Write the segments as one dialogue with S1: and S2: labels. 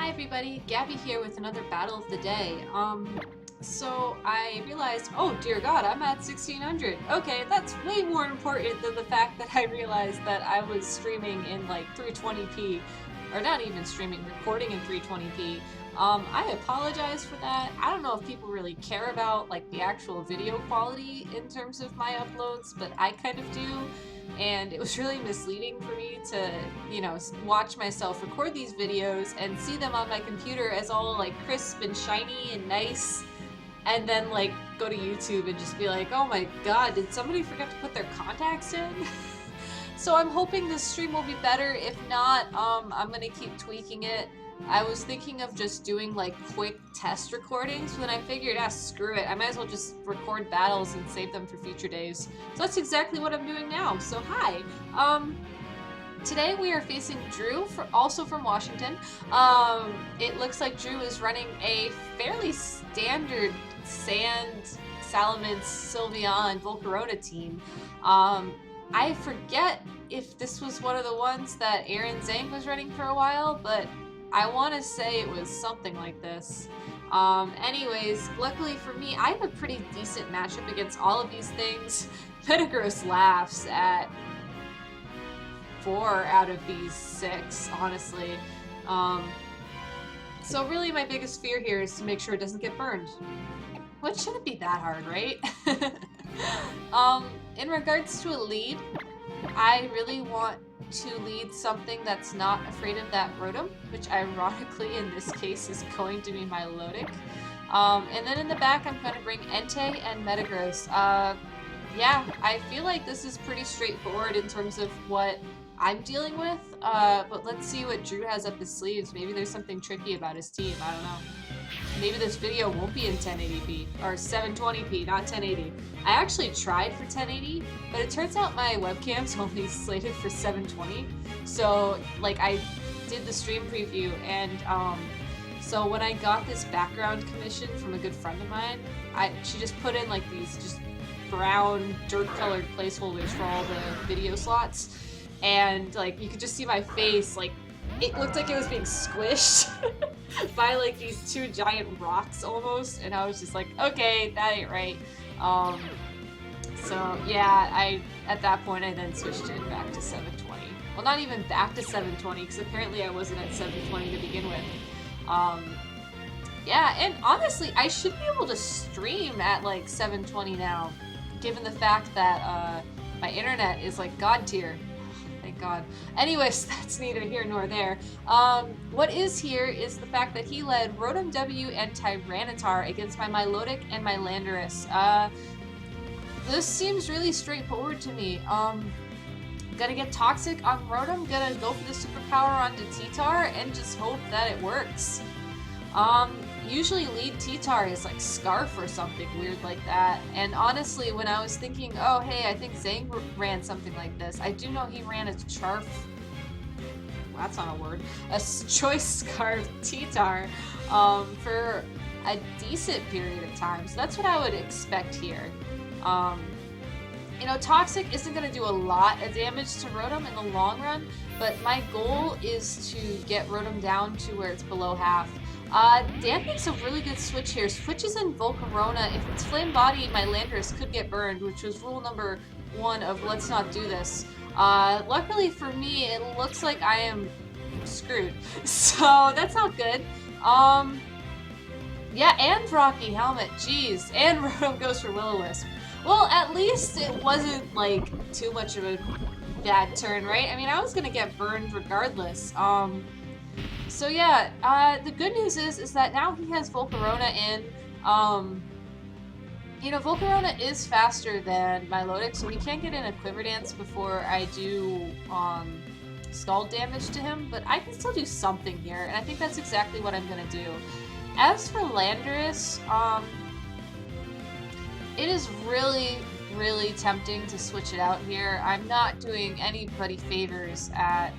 S1: everybody, Gabby here with another battle of the day. So I realized, oh dear God, I'm at 1600. Okay, that's way more important than the fact that I realized that I was streaming in like 320p, or not even streaming, recording in 320p. I apologize for that. I don't know if people really care about like the actual video quality in terms of my uploads, but I kind of do. And it was really misleading for me to, watch myself record these videos and see them on my computer as all like crisp and shiny and nice, and then like go to YouTube and just be like, oh my god, did somebody forget to put their contacts in? So I'm hoping this stream will be better. If not, I'm gonna keep tweaking it. I was thinking of just doing like quick test recordings, but then I figured, screw it. I might as well just record battles and save them for future days. So that's exactly what I'm doing now. So hi. Today we are facing Drew, also from Washington. It looks like Drew is running a fairly standard Sand, Salamence, Sylveon, Volcarona team. I forget if this was one of the ones that Aaron Zhang was running for a while, but I want to say it was something like this. Anyways, luckily for me, I have a pretty decent matchup against all of these things. Metagross laughs at 4 out of these 6, honestly. So really my biggest fear here is to make sure it doesn't get burned. Which shouldn't be that hard, right? In regards to a lead, I really want to lead something that's not afraid of that Rotom, which ironically in this case is going to be my Milotic. And then in the back I'm going to bring Entei and Metagross. Yeah, I feel like this is pretty straightforward in terms of what I'm dealing with, but let's see what Drew has up his sleeves. Maybe there's something tricky about his team, I don't know. Maybe this video won't be in 1080p, or 720p, not 1080. I actually tried for 1080, but it turns out my webcam's only slated for 720. So, like, I did the stream preview, and, so when I got this background commission from a good friend of mine, she just put in, like, these just brown, dirt-colored placeholders for all the video slots, and, like, you could just see my face, like, it looked like it was being squished by like these 2 giant rocks almost, and I was just like, okay, that ain't right. So yeah, at that point I then switched it back to 720. Well, not even back to 720, because apparently I wasn't at 720 to begin with. Yeah, and honestly, I should be able to stream at like 720 now, given the fact that my internet is like god tier. Thank God. Anyways, that's neither here nor there. What is here is the fact that he led Rotom W and Tyranitar against my Milotic and my Landorus. This seems really straightforward to me. Gonna get Toxic on Rotom, gonna go for the superpower onto T-Tar, and just hope that it works. Usually lead T-Tar is like Scarf or something weird like that, and honestly when I was thinking, oh hey, I think Zhang ran something like this, I do know he ran a Charf, well, that's not a word, a Choice Scarf T-Tar for a decent period of time, so that's what I would expect here. You know, Toxic isn't going to do a lot of damage to Rotom in the long run, but my goal is to get Rotom down to where it's below half. Dan makes a really good switch here. Switches in Volcarona. If it's Flame Body, my Landorus could get burned, which was rule number 1 of let's not do this. Luckily for me, it looks like I am screwed. So that's not good. Yeah, and Rocky Helmet. Jeez. And Rotom goes for Will-O-Wisp. Well, at least it wasn't like too much of a bad turn, right? I mean, I was gonna get burned regardless. So yeah, the good news is that now he has Volcarona in. You know, Volcarona is faster than Milotic, so he can't get in a Quiver Dance before I do scald damage to him, but I can still do something here, and I think that's exactly what I'm gonna do. As for Landorus, it is really, really tempting to switch it out here. I'm not doing anybody favors at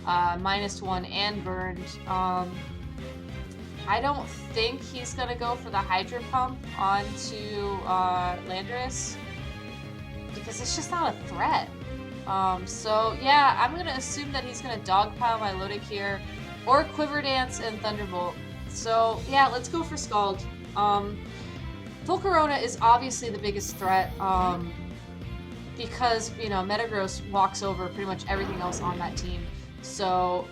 S1: -1 and burned. I don't think he's gonna go for the Hydro Pump onto Landorus because it's just not a threat. So yeah, I'm gonna assume that he's gonna dogpile my Milotic here. Or Quiver Dance and Thunderbolt. So, yeah, let's go for Scald. Volcarona is obviously the biggest threat, because, you know, Metagross walks over pretty much everything else on that team. So,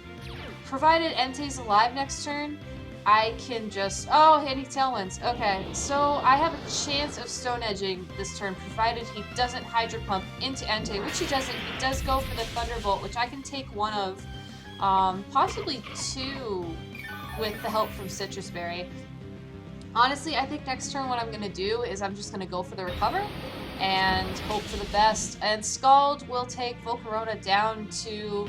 S1: provided Entei's alive next turn, I can just... Oh, and he Tailwinds. Okay, so I have a chance of Stone Edging this turn, provided he doesn't Hydro Pump into Entei, which he doesn't. He does go for the Thunderbolt, which I can take one of, possibly two, with the help from Citrus Berry. Honestly, I think next turn what I'm going to do is I'm just going to go for the Recover and hope for the best. And Scald will take Volcarona down to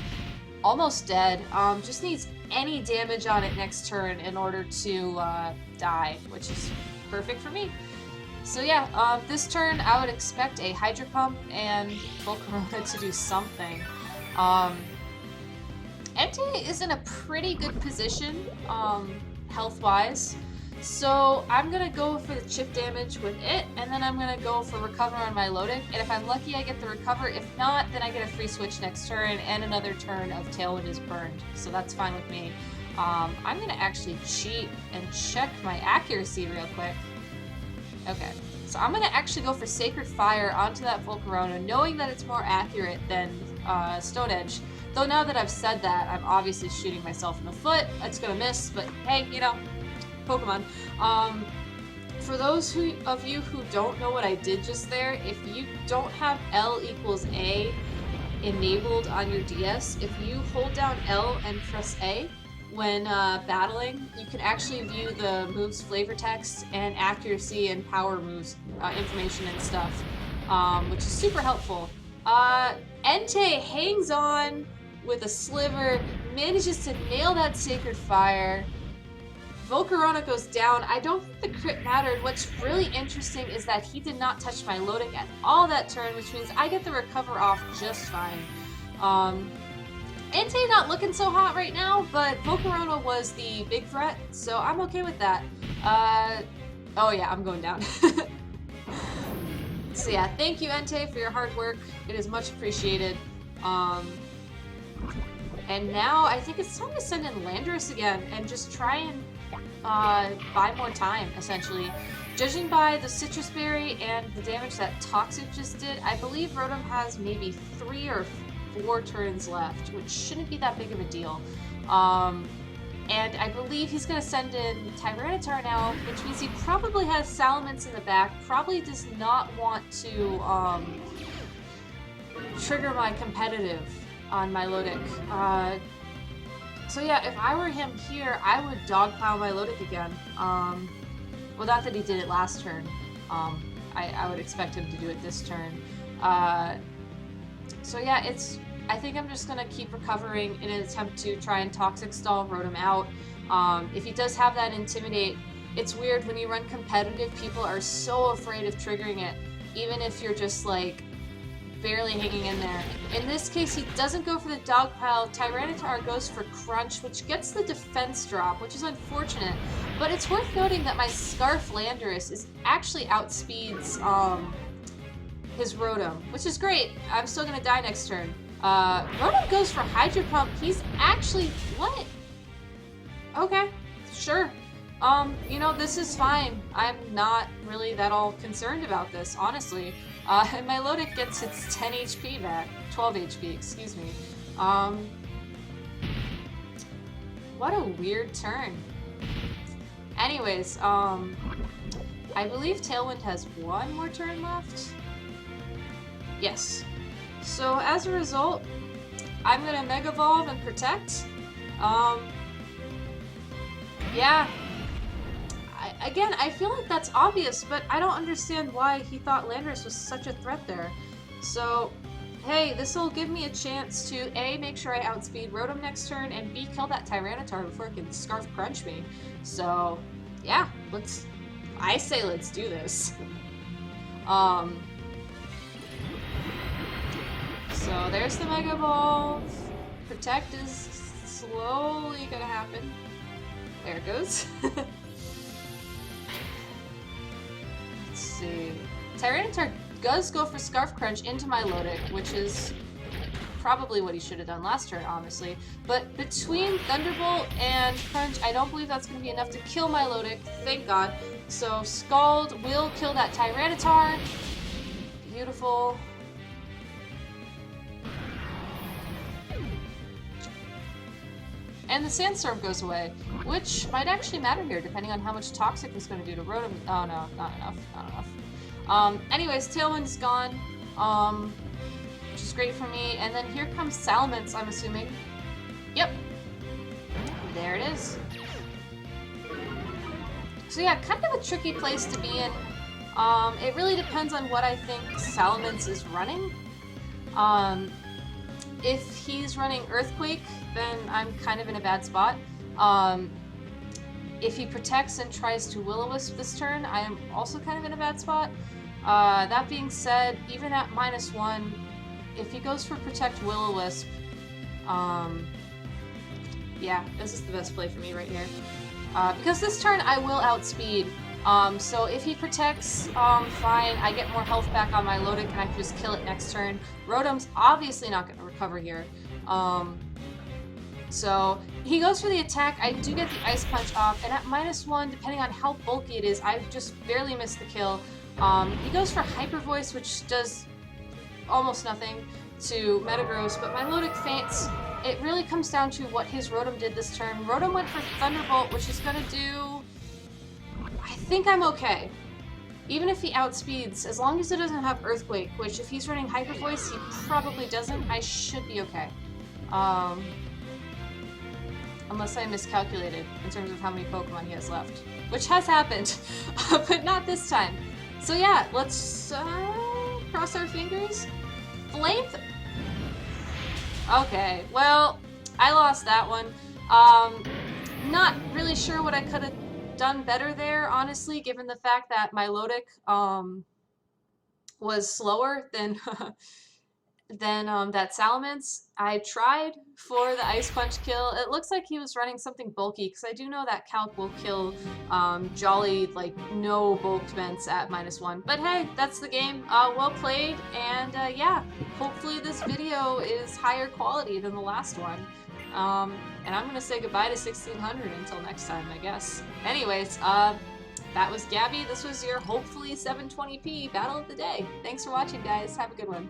S1: almost dead. Just needs any damage on it next turn in order to die, which is perfect for me. So yeah, this turn I would expect a Hydro Pump and Volcarona to do something. Entei is in a pretty good position, health-wise. So I'm going to go for the chip damage with it, and then I'm going to go for Recover on my Milotic, and if I'm lucky I get the Recover. If not, then I get a free switch next turn, and another turn of Tailwind is burned, so that's fine with me. I'm going to actually cheat and check my accuracy real quick. Okay, so I'm going to actually go for Sacred Fire onto that Volcarona, knowing that it's more accurate than Stone Edge. Though now that I've said that, I'm obviously shooting myself in the foot. It's going to miss, but hey, you know, Pokemon. For those of you who don't know what I did just there, if you don't have L equals A enabled on your DS, if you hold down L and press A when battling, you can actually view the moves flavor text and accuracy and power moves information and stuff, which is super helpful. Entei hangs on with a sliver, manages to nail that Sacred Fire. Volcarona goes down. I don't think the crit mattered. What's really interesting is that he did not touch my Milotic at all that turn, which means I get the Recover off just fine. Entei not looking so hot right now, but Volcarona was the big threat, so I'm okay with that. Oh yeah, I'm going down. So yeah, thank you Entei for your hard work. It is much appreciated. And now I think it's time to send in Landorus again and just try and buy more time, essentially. Judging by the Citrus Berry and the damage that Toxic just did, I believe Rotom has maybe 3 or 4 turns left, which shouldn't be that big of a deal. And I believe he's going to send in Tyranitar now, which means he probably has Salamence in the back, probably does not want to trigger my competitive on my Milotic. So yeah, if I were him here, I would dogpile my Milotic again. Well, not that he did it last turn. I would expect him to do it this turn. So yeah, I think I'm just gonna keep recovering in an attempt to try and Toxic Stall Rotom out. If he does have that Intimidate, it's weird when you run competitive, people are so afraid of triggering it, even if you're just like barely hanging in there. In this case, he doesn't go for the dog pile. Tyranitar goes for Crunch, which gets the defense drop, which is unfortunate. But it's worth noting that my Scarf Landorus is actually outspeeds his Rotom, which is great. I'm still gonna die next turn. Rotom goes for Hydro Pump. He's actually... what? Okay, sure. You know, this is fine. I'm not really that all concerned about this, honestly. And my Milotic gets its 10 HP back. 12 HP, excuse me. What a weird turn. Anyways, I believe Tailwind has 1 more turn left. Yes. So as a result, I'm gonna Mega Evolve and Protect. Yeah. Again, I feel like that's obvious, but I don't understand why he thought Landorus was such a threat there. So, hey, this will give me a chance to A, make sure I outspeed Rotom next turn, and B, kill that Tyranitar before it can Scarf Crunch me. So, yeah, I say let's do this. So there's the Mega Evolve. Protect is slowly gonna happen. There it goes. Let's see. Tyranitar does go for Scarf Crunch into my Milotic, which is probably what he should have done last turn, honestly. But between Thunderbolt and Crunch, I don't believe that's going to be enough to kill my Lodic, thank God. So Scald will kill that Tyranitar. Beautiful. And the Sandstorm goes away, which might actually matter here, depending on how much Toxic is going to do to Rotom. Oh no, not enough, not enough. Anyways, Tailwind's gone, which is great for me. And then here comes Salamence, I'm assuming. Yep, there it is. So yeah, kind of a tricky place to be in. It really depends on what I think Salamence is running. If he's running Earthquake, then I'm kind of in a bad spot. If he protects and tries to Will-O-Wisp this turn, I am also kind of in a bad spot. That being said, even at -1, if he goes for Protect Will-O-Wisp, yeah, this is the best play for me right here. Because this turn I will outspeed. So if he protects, fine, I get more health back on my Lodic and I can just kill it next turn. Rotom's obviously not going to recover here. So he goes for the attack, I do get the Ice Punch off, and at -1, depending on how bulky it is, I've just barely missed the kill. He goes for Hyper Voice, which does almost nothing to Metagross, but my Lodic faints. It really comes down to what his Rotom did this turn. Rotom went for Thunderbolt, which is going to do... I think I'm okay. Even if he outspeeds, as long as it doesn't have Earthquake, which if he's running Hyper Voice, he probably doesn't, I should be okay. Unless I miscalculated in terms of how many Pokemon he has left. Which has happened, but not this time. So yeah, let's cross our fingers. Flame... Okay, well, I lost that one. Not really sure what I could have done better there, honestly, given the fact that my Lodic was slower than that Salamence. I tried for the Ice Punch kill. It looks like he was running something bulky, because I do know that Calc will kill Jolly, like, no bulked vents at -1. But hey, that's the game. Well played, and yeah, hopefully this video is higher quality than the last one. And I'm gonna say goodbye to 1600 until next time, I guess. Anyways, that was Gabby. This was your hopefully 720p Battle of the Day. Thanks for watching, guys. Have a good one.